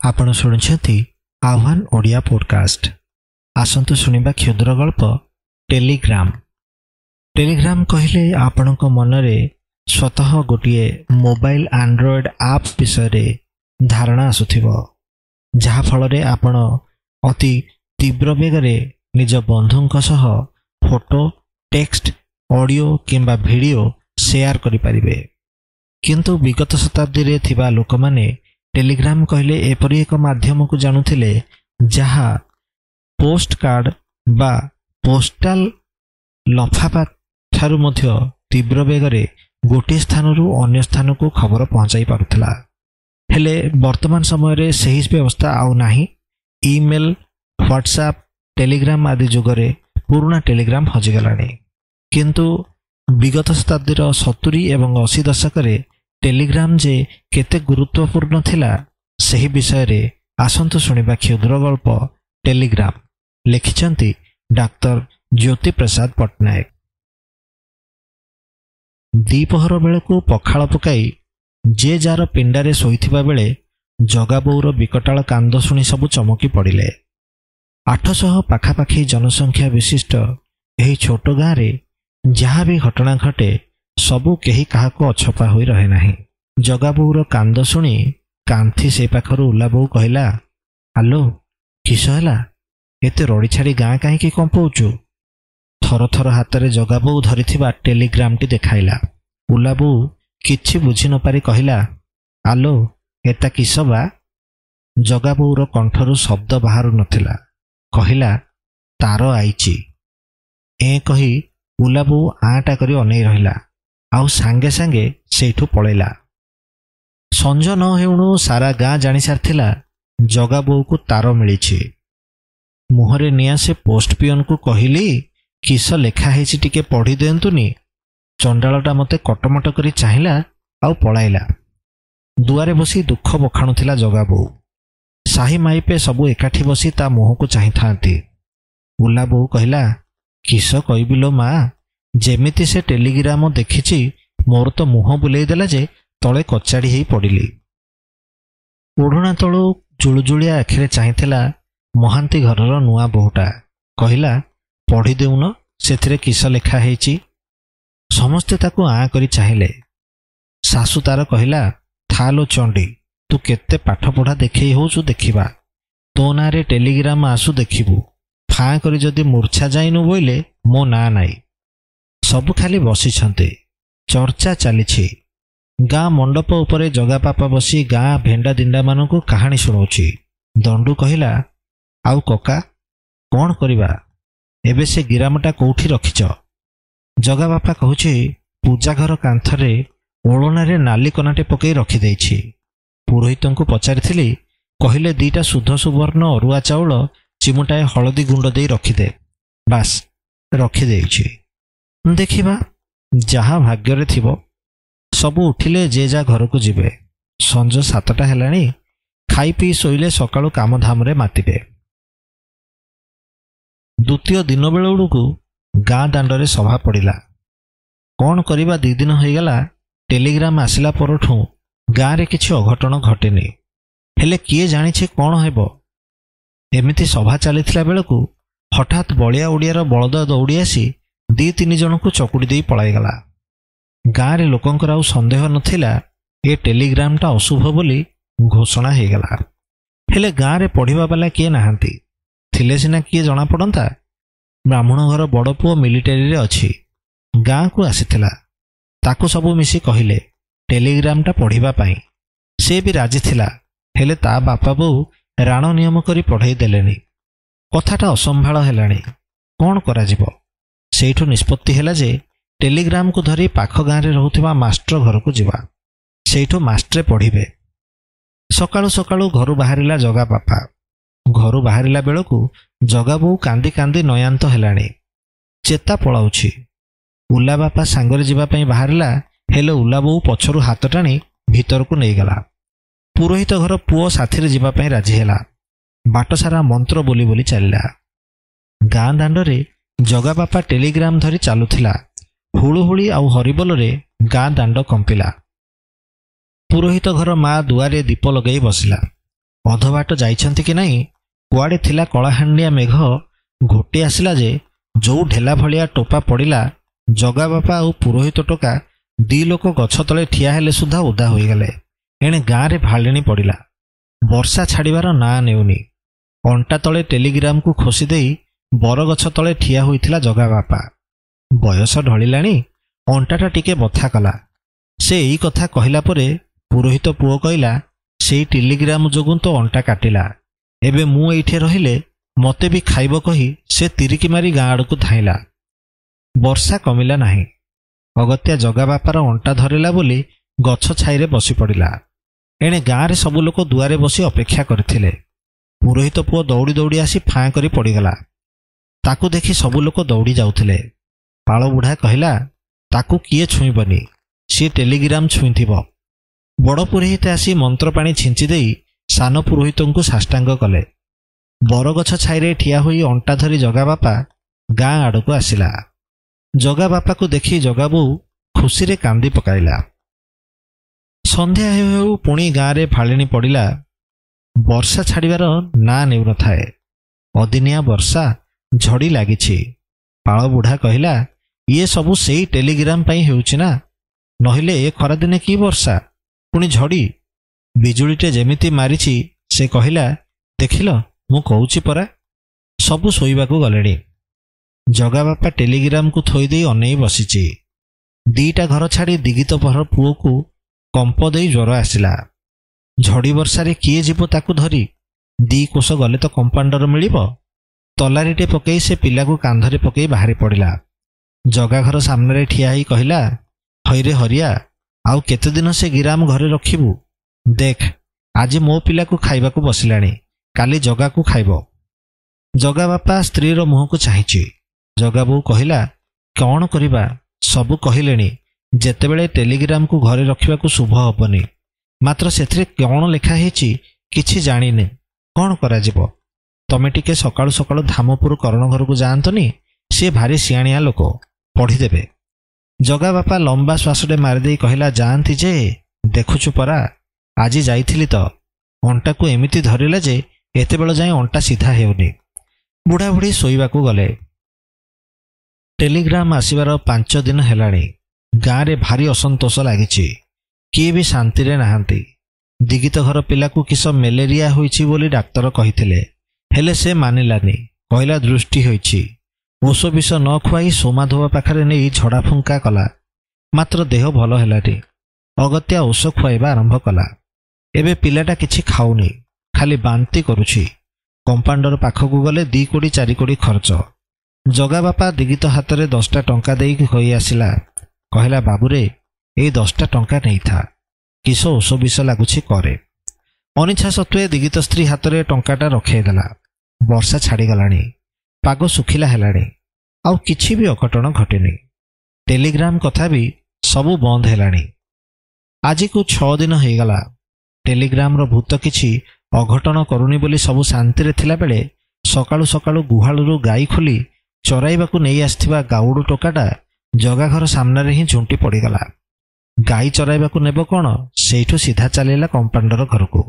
आपण शुणुछंती आह्वान ओडिया पॉडकास्ट। आसंतु शुणिबा क्षुद्र गल्प टेलीग्राम। टेलीग्राम कहले आपणक मनरे स्वतः गोटे मोबाइल एंड्रॉयड ऐप विषय धारणा आसुथिबो, जहा फलरे आपण अति तीव्र बेगरे निज बंधुंक सह फोटो, टेक्स्ट, ऑडियो किंबा वीडियो शेयर करि परिबे। किंतु विगत शताब्दी रे थिबा लोक माने टेलीग्राम कहले एपरि एक माध्यम को जानुथिले जहा पोस्ट कार्ड बा पोस्टाल लफाफा ठारू मध्य तीव्र बेगरे गोटे स्थानरू अन्य स्थान को खबर पहुंचाई पारुथला। हेले वर्तमान समय रे सही व्यवस्था आउ नाही। ईमेल, व्हाट्सएप, टेलीग्राम आदि जुगरे पुराना टेलीग्राम हजिगलानी। किंतु विगत शताब्दीर 70 एवं 80 दशक रे टेलीग्राम जे केते गुरुत्वपूर्ण थिला सही विषय रे आसंतु शुणिबा क्षुद्र गल्प टेलीग्राम। लिखिछंती डाक्टर ज्योति प्रसाद पट्टनायक। दीपहर बेलू पखाल पकाई जे जार पिंडारे शोइथिबा बेले जगा बोउर विकटाल कांद शुणी सबु चमकी पड़िले। 800 पाखापाखी जनसंख्या विशिष्ट एही छोट गाँ रे जहाँ भी घटना घटे सबू केही काहाको अछपा होई रहे नाही। जगा बोउर कांद शुणी कांथी से पाखरु उला बोउ कहला, आलो किस हैला, एते रड़ी छाड़ी गाँ काहींकी कंपौचु। थर थर हाथ रे जगा बोउ धरिथिबा टेलीग्रामटी देखाइला। उला बोउ किछि बुझी न पारी कहला, आलो एता किस बा। जगा बोउर कंठरु शब्द बाहरु नथिला। कहला, तार आईची। ए कही उला बोउ आटा करी अनै रहिला, आउ सांगे सांगे सेठू पळैला। संज न हेउणु सारा गाँ जानी सारथिला जगा बोउ को तार मिलिछि। मुहरे निया से पोस्ट पियन को कहिली, किस लेखा हेछि टिके पढ़ी देंतुनी। चंडालटा मते कटमट करी चाहिला आउ पळाइला। दुआरे बसी दुख बखाणुथिला जगा बोउ। साही माइपे सबु एकाठी बसी ता मुह को चाहि थांती। उला बोउ कहला, किस कहबिलो मा, जेमिति से टेलीग्राम देखिछि मोर तो मुह बुलेई देला जे तले कचाड़ी हेई पड़िली। ओढ़ना तलू जुलुजुलिया आखिरे चाहिथिला महांती घरर नुआ बोहुटा। कहला, पढ़ी देउन सेथिरे किस लेखा हेछि। समस्ते ताकू आ करी चाहिले। सासु तार कहला, थालो चंडी, तू केते पाठ पढ़ा देखेई होछु देखिबा। तो नारे टेलीग्राम आसु देखिबू। फाँ करी जदि मूर्छा जाइनु बोइले मो ना नाई। सबु खाली बसिछन्ते, चर्चा चलीछि। गाँ मंडप उपरे जगा पापा बसी गाँ भेंडा दिंडा मानकू कहानी शुणाउछि। दंडू कहला, आउ कका कौन करिबा, एबे से गिरामटा कोठी रखिछ। जगा बापा कहूछि, पूजा घर कांथरे ओळनारे नाली कनाटे पकई रखि देइछि। पुरोहितंकु पचारिथिली, कहिले दीटा शुद्ध सुवर्ण अरुआ चाउल चिमुटाए हलदी गुंड देई रखिदे। बास रखि देइछि। देखिबा जहा भाग्ୟରେ थिबो। सबु उठिले जे जा घर को जिबे। संज 7टा हेलाणी। खाई पी शोइले सकाळु काम धाम रे मातिबे। द्वितीय दिन बेलुड़कू गाँ दांडरे सभा पड़िला। कौन करिबा 2 दिन होइगला टेलीग्राम आसिला परठू गाँ रे किछि अघटन घटेनी। हेले किए जानिछे कौन हेबो। एमिति सभा चलीथिला बेलकू हठात बलिया ओडियार बलद दौड़ी आसी 2-3 जन को चकुड़ी देई पळाइगला। गाँ रे लोकंकर आउ संदेह नथिला ए टेलीग्रामटा अशुभ बोली घोषणा हेगला। हेले गाँ रे पढ़िबा वाला किए नाहांती। थिले सिना किए जना पड़ंता। ब्राह्मण घर बड़ पुओ मिलिटारी रे अछि। गाँ को आसीथिला। ताको सबु मिसी कहिले टेलीग्रामटा पढ़िबा पई। से भी राजी थिला। हेले ता बापा बोउ राण नियम करी पढ़ाई देलेनी। कथाटा असंभाळ हेलाणी। कौन करा जिवो। सेठू निष्पत्ति हेला जे टेलीग्राम को धरी पाख गाँ रे रहुथिबा मास्टर घर को जिबा। सेठू मास्टरे पढ़िबे। सकाळु सकाळु घरु बाहरिला जगा बापा। घरु बाहरिला बेलकू जगा बोउ कांदी कांदी नयांत हेलाणी। चेता पळाउछि। उला बापा सांगरे जिबा पई बाहरिला। हेले उला बोउ पछरु हाथ टाणी भीतर को नहीं गला। पुरोहित घर पुओ साथी रे जिबा पई राजी हेला। बाट सारा मंत्र बोली बोली चलला। गाँ दांडरे जगा बापा टेलीग्राम धरी चालुथिला। हुळुहुळी आउ हरिबोलरे गाँ दांड कंपिला। पुरोहित घर माँ दुआरे दीप लगे बसिला। ଅଧବାଟ ଯାଇଛନ୍ତି କି ନାହିଁ କୁଆଡ଼େ ଥିଲା କଳାହାଣ୍ଡିଆ ମେଘ ଘୋଟି ଆସିଲା ଯେ ଯୋଉ ଢେଲା ଭଳିଆ ଟୋପା ପଡ଼ିଲା, ଜଗାବାପା ଆଉ ପୁରୋହିତ ଟୋକା ଦି ଲୋକ ଗଛ ତଳେ ଠିଆ ହେଲେ ସୁଦ୍ଧା ଓଦା ହୋଇଗଲେ। ଏଣେ ଗାଁରେ ଭାଳିଣୀ ପଡ଼ିଲା। ବର୍ଷା ଛାଡ଼ିବାର ନାଁ ନେଉନି। ଅଣ୍ଟା ତଳେ ଟେଲିଗ୍ରାମକୁ ଖୋସି ଦେଇ ବରଗଛ ତଳେ ଠିଆ ହୋଇଥିଲା ଜଗାବାପା। ବୟସ ଢଳିଲାଣି, ଅଣ୍ଟାଟା ଟିକେ ବଥା କଲା। ସେ ଏଇ କଥା କହିଲା ପରେ ପୁରୋହିତ ପୁଅ କହିଲା, ସେଇ ଟେଲିଗ୍ରାମ ଯୋଗୁଁ ତ ଅଣ୍ଟା କାଟିଲା। ଏବେ ମୁଁ ଏଇଠି ରହିଲେ ମୋତେ ବି ଖାଇବ କହି ସେ ତିରିକି ମାରି ଗାଁ ଆଡ଼କୁ ଧାଇଁଲା। ବର୍ଷା କମିଲା ନାହିଁ। ଅଗତ୍ୟା ଜଗାବାପାର ଅଣ୍ଟା ଧରିଲା ବୋଲି ଗଛ ଛାଇରେ ବସି ପଡ଼ିଲା। ଏଣେ ଗାଁରେ ସବୁ ଲୋକ ଦୁଆରେ ବସି ଅପେକ୍ଷା କରିଥିଲେ। ପୁରୋହିତ ପୁଅ ଦୌଡ଼ି ଦୌଡ଼ି ଆସି ଫାଁ କରି ପଡ଼ିଗଲା। ତାକୁ ଦେଖି ସବୁ ଲୋକ ଦୌଡ଼ି ଯାଉଥିଲେ। ପାଳ ବୁଢ଼ା କହିଲା, ତାକୁ କିଏ ଛୁଇଁବନି, ସିଏ ଟେଲିଗ୍ରାମ ଛୁଇଁଥିବ। ବଡ଼ ପୁରୋହିତ ଆସି ମନ୍ତ୍ରପାଣି ଛିଞ୍ଚି ଦେଇ ସାନ ପୁରୋହିତଙ୍କୁ ସାଷ୍ଟାଙ୍ଗ କଲେ। ବରଗଛ ଛାଇରେ ଠିଆ ହୋଇ ଅଣ୍ଟା ଧରି ଜଗାବାପା ଗାଁ ଆଡ଼କୁ ଆସିଲା। ଜଗାବାପାକୁ ଦେଖି ଜଗାବୋଉ ଖୁସିରେ କାନ୍ଦି ପକାଇଲା। ସନ୍ଧ୍ୟା ହେଉ ହେଉ ପୁଣି ଗାଁରେ ଭାଳିଣୀ ପଡ଼ିଲା। ବର୍ଷା ଛାଡ଼ିବାର ନାଁ ନେଉନଥାଏ। ଅଦିନିଆ ବର୍ଷା, ଝଡ଼ି ଲାଗିଛି। ପାଳ ବୁଢ଼ା କହିଲା, ଇଏ ସବୁ ସେଇ ଟେଲିଗ୍ରାମ ପାଇଁ ହେଉଛି ନା, ନହେଲେ ଏ ଖରାଦିନେ କି ବର୍ଷା, ପୁଣି ଝଡ଼ି। ବିଜୁଳିଟେ ଯେମିତି ମାରିଛି ସେ କହିଲା, ଦେଖିଲ ମୁଁ କହୁଛି ପରା। ସବୁ ଶୋଇବାକୁ ଗଲେଣି। ଜଗାବାପା ଟେଲିଗ୍ରାମକୁ ଥୋଇଦେଇ ଅନେଇ ବସିଛି। ଦିଟା ଘର ଛାଡ଼ି ଦିଗିତ ପହର ପୁଅକୁ କମ୍ପ ଦେଇ ଜ୍ୱର ଆସିଲା। ଝଡ଼ି ବର୍ଷାରେ କିଏ ଯିବ ତାକୁ ଧରି? ଦି କୋଷ ଗଲେ ତ କମ୍ପାଉଣ୍ଡର ମିଳିବ। ତଲାରିଟେ ପକେଇ ସେ ପିଲାକୁ କାନ୍ଧରେ ପକେଇ ବାହାରି ପଡ଼ିଲା। ଜଗା ଘର ସାମ୍ନାରେ ଠିଆ ହେଇ କହିଲା, ହଇରେ ହରିଆ, ଆଉ କେତେଦିନ ସେ ଗିରାମ ଘରେ ରଖିବୁ? ଦେଖ, ଆଜି ମୋ ପିଲାକୁ ଖାଇବାକୁ ବସିଲାଣି, କାଲି ଜଗାକୁ ଖାଇବ। ଜଗାବାପା ସ୍ତ୍ରୀର ମୁହଁକୁ ଚାହିଁଛି। ଜଗାବୋଉ କହିଲା, କ'ଣ କରିବା, ସବୁ କହିଲେଣି। ଯେତେବେଳେ ଟେଲିଗ୍ରାମକୁ ଘରେ ରଖିବାକୁ ଶୁଭ ହେବନି, ମାତ୍ର ସେଥିରେ କ'ଣ ଲେଖା ହେଇଛି କିଛି ଜାଣିନି, କ'ଣ କରାଯିବ? ତମେ ଟିକେ ସକାଳୁ ସକାଳୁ ଧାମପୁର କରଣ ଘରକୁ ଯାଆନ୍ତନି, ସିଏ ଭାରି ସିଆଣିଆ ଲୋକ, ପଢ଼ିଦେବେ। ଜଗାବାପା ଲମ୍ବା ଶ୍ୱାସଟେ ମାରିଦେଇ କହିଲା, ଯାଆନ୍ତି ଯେ, ଦେଖୁଛୁ ପରା, ଆଜି ଯାଇଥିଲି ତ, ଅଣ୍ଟାକୁ ଏମିତି ଧରିଲା ଯେ ଏତେବେଳ ଯାଏଁ ଅଣ୍ଟା ସିଧା ହେଉନି। ବୁଢ଼ାବୁଢ଼ୀ ଶୋଇବାକୁ ଗଲେ। ଟେଲିଗ୍ରାମ ଆସିବାର 5 ଦିନ ହେଲାଣି। ଗାଁରେ ଭାରି ଅସନ୍ତୋଷ ଲାଗିଛି। କିଏ ବି ଶାନ୍ତିରେ ନାହାନ୍ତି। ଦିଗିତ ଘର ପିଲାକୁ କିସ ମ୍ୟାଲେରିଆ ହୋଇଛି ବୋଲି ଡାକ୍ତର କହିଥିଲେ, ହେଲେ ସେ ମାନିଲାନି। କହିଲା ଦୃଷ୍ଟି ହୋଇଛି। ଓଷ ବିଷ ନ ଖୁଆଇ ସୋମାଧୋବା ପାଖରେ ନେଇ ଝଡ଼ା ଫୁଙ୍କା କଲା, ମାତ୍ର ଦେହ ଭଲ ହେଲାନି। ଅଗତ୍ୟା ଓଷ ଖୁଆଇବା ଆରମ୍ଭ କଲା। ଏବେ ପିଲାଟା କିଛି ଖାଉନି, ଖାଲି ବାନ୍ତି କରୁଛି। କମ୍ପାଉଣ୍ଡର ପାଖକୁ ଗଲେ 2 କୋଡ଼ି 4 କୋଡ଼ି ଖର୍ଚ୍ଚ। ଜଗାବାପା ଦିଗିତ ହାତରେ 10ଟା ଟଙ୍କା ଦେଇକି ହୋଇ ଆସିଲା। କହିଲା, ବାବୁରେ, ଏଇ 10ଟା ଟଙ୍କା ନେଇଥା, କିସ ଓଷ ବିଷ ଲାଗୁଛି କରେ। ଅନିଚ୍ଛା ସତ୍ତ୍ୱେ ଦିଗିତ ସ୍ତ୍ରୀ ହାତରେ ଟଙ୍କାଟା ରଖେଇଦେଲା। ବର୍ଷା ଛାଡ଼ିଗଲାଣି, ପାଗ ଶୁଖିଲା ହେଲାଣି, ଆଉ କିଛି ବି ଅଘଟଣ ଘଟିନି। ଟେଲିଗ୍ରାମ କଥା ବି ସବୁ ବନ୍ଦ ହେଲାଣି। ଆଜିକୁ 6 ଦିନ ହେଇଗଲା। ଟେଲିଗ୍ରାମର ଭୂତ କିଛି ଅଘଟଣ କରୁନି ବୋଲି ସବୁ ଶାନ୍ତିରେ ଥିଲାବେଳେ ସକାଳୁ ସକାଳୁ ଗୁହାଳରୁ ଗାଈ ଖୋଲି ଚରାଇବାକୁ ନେଇ ଆସିଥିବା ଗାଉଡ଼ୁ ଟୋକାଟା ଜଗାଘର ସାମ୍ନାରେ ହିଁ ଝୁଣ୍ଟି ପଡ଼ିଗଲା। ଗାଈ ଚରାଇବାକୁ ନେବ କ'ଣ, ସେଇଠୁ ସିଧା ଚାଲିଲା କମ୍ପାଉଣ୍ଡର ଘରକୁ।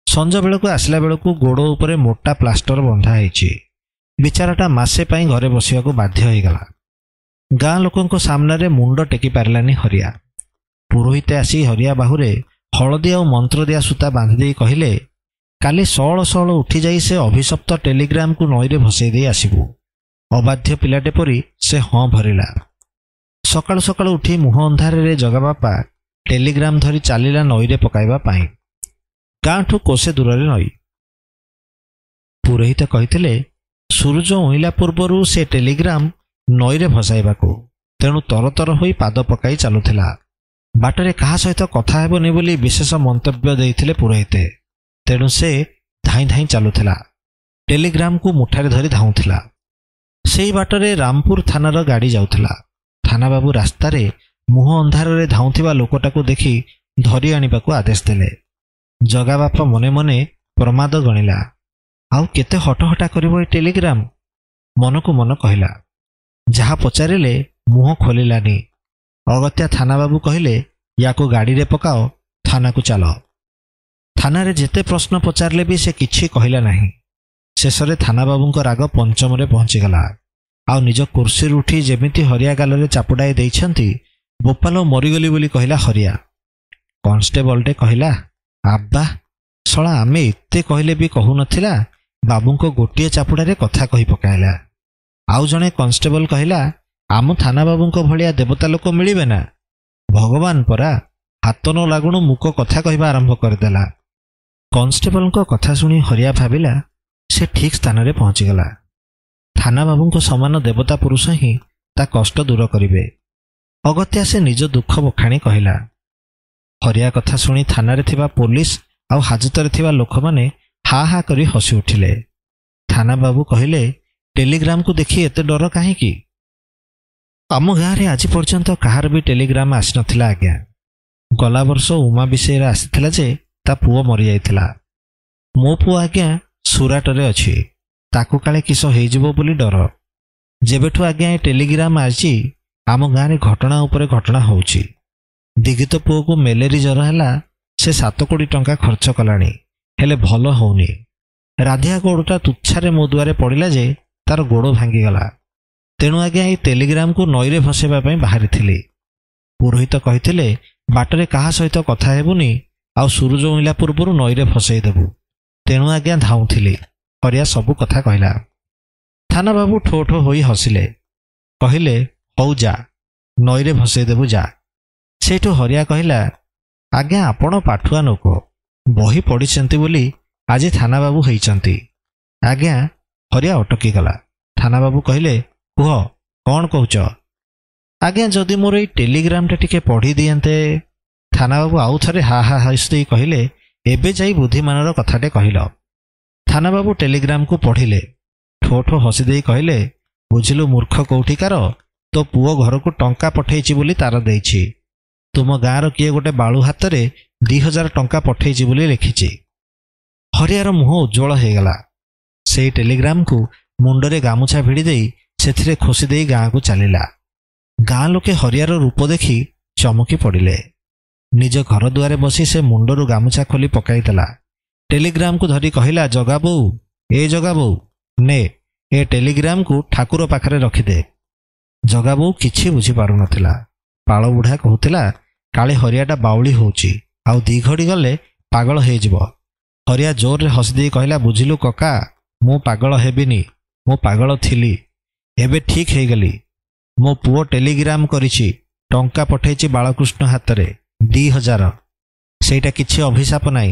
ସଞ୍ଜ ବେଳକୁ ଆସିଲା ବେଳକୁ ଗୋଡ଼ ଉପରେ ମୋଟା ପ୍ଲାଷ୍ଟର ବନ୍ଧା ହେଇଛି। ବିଚାରଟା ମାସେ ପାଇଁ ଘରେ ବସିବାକୁ ବାଧ୍ୟ ହୋଇଗଲା। ଗାଁ ଲୋକଙ୍କ ସାମ୍ନାରେ ମୁଣ୍ଡ ଟେକି ପାରିଲାନି ହରିଆ। ପୁରୋହିତ ଆସି ହରିଆ ବାହୁରେ ହଳଦୀ ଆଉ ମନ୍ତ୍ରଦିଆ ସୂତା ବାନ୍ଧିଦେଇ କହିଲେ, କାଲି ସଅଳ ସଅଳ ଉଠିଯାଇ ସେ ଅଭିଶପ୍ତ ଟେଲିଗ୍ରାମକୁ ନଈରେ ଭସେଇ ଦେଇ ଆସିବୁ। ଅବାଧ୍ୟ ପିଲାଟେ ପରି ସେ ହଁ ଭରିଲା। ସକାଳୁ ସକାଳୁ ଉଠି ମୁହଁ ଅନ୍ଧାରରେ ଜଗାବାପା ଟେଲିଗ୍ରାମ ଧରି ଚାଲିଲା ନଈରେ ପକାଇବା ପାଇଁ। ଗାଁଠୁ କୋସେ ଦୂରରେ ନଈ। ପୁରୋହିତ କହିଥିଲେ, ସୂର୍ଯ୍ୟ ଉଇଁଲା ପୂର୍ବରୁ ସେ ଟେଲିଗ୍ରାମ ନଈରେ ଭସାଇବାକୁ, ତେଣୁ ତରତର ହୋଇ ପାଦ ପକାଇ ଚାଲୁଥିଲା। ବାଟରେ କାହା ସହିତ କଥା ହେବନି ବୋଲି ବିଶେଷ ମନ୍ତବ୍ୟ ଦେଇଥିଲେ ପୁରୋହିତ। ତେଣୁ ସେ ଧାଇଁ ଧାଇଁ ଚାଲୁଥିଲା। ଟେଲିଗ୍ରାମକୁ ମୁଠାରେ ଧରି ଧାଉଁଥିଲା। ସେଇ ବାଟରେ ରାମପୁର ଥାନାର ଗାଡ଼ି ଯାଉଥିଲା। ଥାନାବାବୁ ରାସ୍ତାରେ ମୁହଁ ଅନ୍ଧାରରେ ଧାଉଁଥିବା ଲୋକଟାକୁ ଦେଖି ଧରି ଆଣିବାକୁ ଆଦେଶ ଦେଲେ। ଜଗାବାପା ମନେ ମନେ ପ୍ରମାଦ ଗଣିଲା। ଆଉ କେତେ ହଟହଟା କରିବ ଏ ଟେଲିଗ୍ରାମ, ମନକୁ ମନ କହିଲା। ଯାହା ପଚାରିଲେ ମୁହଁ ଖୋଲିଲାନି। ଅଗତ୍ୟା ଥାନାବାବୁ କହିଲେ, ୟାକୁ ଗାଡ଼ିରେ ପକାଅ, ଥାନାକୁ ଚାଲ। ଥାନାରେ ଯେତେ ପ୍ରଶ୍ନ ପଚାରିଲେ ବି ସେ କିଛି କହିଲା ନାହିଁ। ଶେଷରେ ଥାନାବାବୁଙ୍କ ରାଗ ପଞ୍ଚମରେ ପହଞ୍ଚିଗଲା। ଆଉ ନିଜ କୁର୍ସିରୁ ଉଠି ଯେମିତି ହରିଆ ଗାଲରେ ଚାପୁଡ଼ାଏ ଦେଇଛନ୍ତି, ବୋପାଲ ମରିଗଲି ବୋଲି କହିଲା ହରିଆ। କନଷ୍ଟେବଲଟେ କହିଲା, ଆବ୍ବା ଶଳା, ଆମେ ଏତେ କହିଲେ ବି କହୁନଥିଲା, ବାବୁଙ୍କ ଗୋଟିଏ ଚାପୁଡ଼ାରେ କଥା କହି ପକାଇଲା। ଆଉ ଜଣେ କନଷ୍ଟେବଲ କହିଲା, ଆମ ଥାନାବାବୁଙ୍କ ଭଳିଆ ଦେବତା ଲୋକ ମିଳିବେ ନା, ଭଗବାନ ପରା, ହାତ ନ ଲାଗୁଣୁ ମୁକ କଥା କହିବା ଆରମ୍ଭ କରିଦେଲା। କନଷ୍ଟେବଲଙ୍କ କଥା ଶୁଣି ହରିଆ ଭାବିଲା ସେ ଠିକ୍ ସ୍ଥାନରେ ପହଞ୍ଚିଗଲା। ଥାନାବାବୁଙ୍କ ସମାନ ଦେବତା ପୁରୁଷ ହିଁ ତା କଷ୍ଟ ଦୂର କରିବେ। ଅଗତ୍ୟା ସେ ନିଜ ଦୁଃଖ ବଖାଣି କହିଲା। ହରିଆ କଥା ଶୁଣି ଥାନାରେ ଥିବା ପୋଲିସ ଆଉ ହାଜତରେ ଥିବା ଲୋକମାନେ ହା ହା କରି ହସି ଉଠିଲେ। ଥାନାବାବୁ କହିଲେ, ଟେଲିଗ୍ରାମକୁ ଦେଖି ଏତେ ଡର କାହିଁକି? ଆମ ଗାଁରେ ଆଜି ପର୍ଯ୍ୟନ୍ତ କାହାର ବି ଟେଲିଗ୍ରାମ ଆସିନଥିଲା ଆଜ୍ଞା। ଗଲା ବର୍ଷ ଉମା ବିଷୟରେ ଆସିଥିଲା ଯେ ତା ପୁଅ ମରିଯାଇଥିଲା। ମୋ ପୁଅ ଆଜ୍ଞା ସୁରାଟରେ ଅଛି, ତାକୁ କାଳେ କିସ ହେଇଯିବ ବୋଲି ଡର। ଯେବେଠୁ ଆଜ୍ଞା ଏ ଟେଲିଗ୍ରାମ ଆସିଛି, ଆମ ଗାଁରେ ଘଟଣା ଉପରେ ଘଟଣା ହେଉଛି। ଦିଗିତ ପୁଅକୁ ମେଲେରି ଜ୍ୱର ହେଲା, ସେ 7 କୋଟି ଟଙ୍କା ଖର୍ଚ୍ଚ କଲାଣି, ହେଲେ ଭଲ ହେଉନି। ରାଧିଆ ଗୋଡ଼ଟା ତୁଚ୍ଛାରେ ମୋ ଦୁଆରେ ପଡ଼ିଲା ଯେ ତାର ଗୋଡ଼ ଭାଙ୍ଗିଗଲା। ତେଣୁ ଆଜ୍ଞା ଏଇ ଟେଲିଗ୍ରାମକୁ ନଈରେ ଭସେଇବା ପାଇଁ ବାହାରିଥିଲି। ପୁରୋହିତ କହିଥିଲେ, ବାଟରେ କାହା ସହିତ କଥା ହେବୁନି, ଆଉ ସୂରୁଜ ଉଇଁଲା ପୂର୍ବରୁ ନଈରେ ଭସେଇ ଦେବୁ। ତେଣୁ ଆଜ୍ଞା ଧାଉଁଥିଲି। ହରିଆ ସବୁ କଥା କହିଲା। ଥାନାବାବୁ ଠୋ ଠୋ ହୋଇ ହସିଲେ। କହିଲେ, ହଉ ଯା, ନଈରେ ଭସେଇ ଦେବୁ ଯା। ସେଇଠୁ ହରିଆ କହିଲା, ଆଜ୍ଞା ଆପଣ ପାଠୁଆ ଲୋକ, ବହି ପଢ଼ିଛନ୍ତି ବୋଲି ଆଜି ଥାନାବାବୁ ହେଇଛନ୍ତି। ଆଜ୍ଞା। ହରିଆ ଅଟକିଗଲା। ଥାନାବାବୁ କହିଲେ, କୁହ, କ'ଣ କହୁଛ? ଆଜ୍ଞା ଯଦି ମୋର ଏଇ ଟେଲିଗ୍ରାମଟା ଟିକେ ପଢ଼ି ଦିଅନ୍ତେ। ଥାନାବାବୁ ଆଉ ଥରେ ହା ହା ହସି ଦେଇ କହିଲେ, ଏବେ ଯାଇ ବୁଦ୍ଧିମାନର କଥାଟେ କହିଲ। ଥାନାବାବୁ ଟେଲିଗ୍ରାମକୁ ପଢ଼ିଲେ। ଠୋ ଠୋ ହସି ଦେଇ କହିଲେ, ବୁଝିଲୁ ମୂର୍ଖ କୋଉଠିକାର, ତୋ ପୁଅ ଘରକୁ ଟଙ୍କା ପଠେଇଛି ବୋଲି ତାର ଦେଇଛି। ତୁମ ଗାଁର କିଏ ଗୋଟେ ବାଳୁ ହାତରେ 2000 ଟଙ୍କା ପଠେଇଛି ବୋଲି ଲେଖିଛି। ହରିଆର ମୁହଁ ଉଜ୍ଜ୍ୱଳ ହେଇଗଲା। ସେଇ ଟେଲିଗ୍ରାମକୁ ମୁଣ୍ଡରେ ଗାମୁଛା ଭିଡ଼ି ଦେଇ ସେଥିରେ ଖୋସି ଦେଇ ଗାଁକୁ ଚାଲିଲା। ଗାଁ ଲୋକେ ହରିଆର ରୂପ ଦେଖି ଚମକି ପଡ଼ିଲେ। ନିଜ ଘର ଦୁଆରେ ବସି ସେ ମୁଣ୍ଡରୁ ଗାମୁଛା ଖୋଲି ପକାଇଦେଲା। ଟେଲିଗ୍ରାମକୁ ଧରି କହିଲା, ଜଗାବୋଉ, ଏ ଜଗାବୋଉ, ନେ ଏ ଟେଲିଗ୍ରାମକୁ ଠାକୁର ପାଖରେ ରଖିଦେ। ଜଗାବୋଉ କିଛି ବୁଝିପାରୁନଥିଲା। ପାଳ ବୁଢ଼ା କହୁଥିଲା, କାଳେ ହରିଆଟା ବାଉଳି ହେଉଛି, ଆଉ 2 ଘଡ଼ି ଗଲେ ପାଗଳ ହେଇଯିବ। ହରିଆ ଜୋରରେ ହସି ଦେଇ କହିଲା, ବୁଝିଲୁ କକା, ମୁଁ ପାଗଳ ହେବିନି, ମୁଁ ପାଗଳ ଥିଲି, ଏବେ ଠିକ୍ ହେଇଗଲି। ମୋ ପୁଅ ଟେଲିଗ୍ରାମ କରିଛି, ଟଙ୍କା ପଠେଇଛି ବାଳକୃଷ୍ଣ ହାତରେ 2000। ସେଇଟା କିଛି ଅଭିଶାପ ନାହିଁ।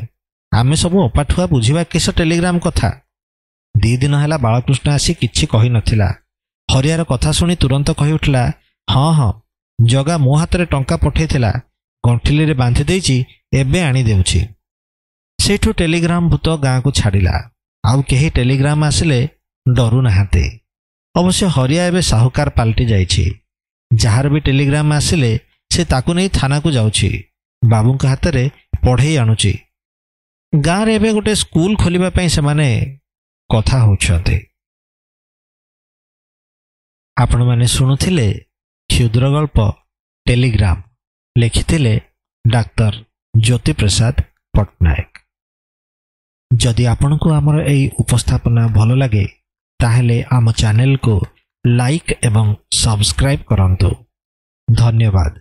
ଆମେ ସବୁ ଅପାଠୁଆ ବୁଝିବା କିସ ଟେଲିଗ୍ରାମ କଥା। 2 ଦିନ ହେଲା ବାଳକୃଷ୍ଣ ଆସି କିଛି କହିନଥିଲା। ହରିଆର କଥା ଶୁଣି ତୁରନ୍ତ କହିଉଠିଲା, ହଁ ହଁ, ଜଗା ମୋ ହାତରେ ଟଙ୍କା ପଠେଇଥିଲା, ଗଣ୍ଠିଲିରେ ବାନ୍ଧି ଦେଇଛି, ଏବେ ଆଣି ଦେଉଛି। ସେଇଠୁ ଟେଲିଗ୍ରାମ ଭୂତ ଗାଁକୁ ଛାଡ଼ିଲା। ଆଉ କେହି ଟେଲିଗ୍ରାମ ଆସିଲେ ଡରୁ ନାହାନ୍ତି। ଅବଶ୍ୟ ହରିଆ ଏବେ ସାହୁକାର ପାଲଟି ଯାଇଛି। ଯାହାର ବି ଟେଲିଗ୍ରାମ ଆସିଲେ ସେ ତାକୁ ନେଇ ଥାନାକୁ ଯାଉଛି, ବାବୁଙ୍କ ହାତରେ ପଢ଼େଇ ଆଣୁଛି। ଗାଁରେ ଏବେ ଗୋଟେ ସ୍କୁଲ ଖୋଲିବା ପାଇଁ ସେମାନେ କଥା ହେଉଛନ୍ତି। ଆପଣମାନେ ଶୁଣୁଥିଲେ କ୍ଷୁଦ୍ର ଗଳ୍ପ ଟେଲିଗ୍ରାମ। ଲେଖିଥିଲେ ଡାକ୍ତର ଜ୍ୟୋତିପ୍ରସାଦ ପଟ୍ଟନାୟକ। ଯଦି ଆପଣଙ୍କୁ ଆମର ଏହି ଉପସ୍ଥାପନା ଭଲ ଲାଗେ, ତାହେଲେ ଆମ ଚ୍ୟାନେଲକୁ ଲାଇକ୍ ଏବଂ ସବସ୍କ୍ରାଇବ୍ କରନ୍ତୁ। ଧନ୍ୟବାଦ।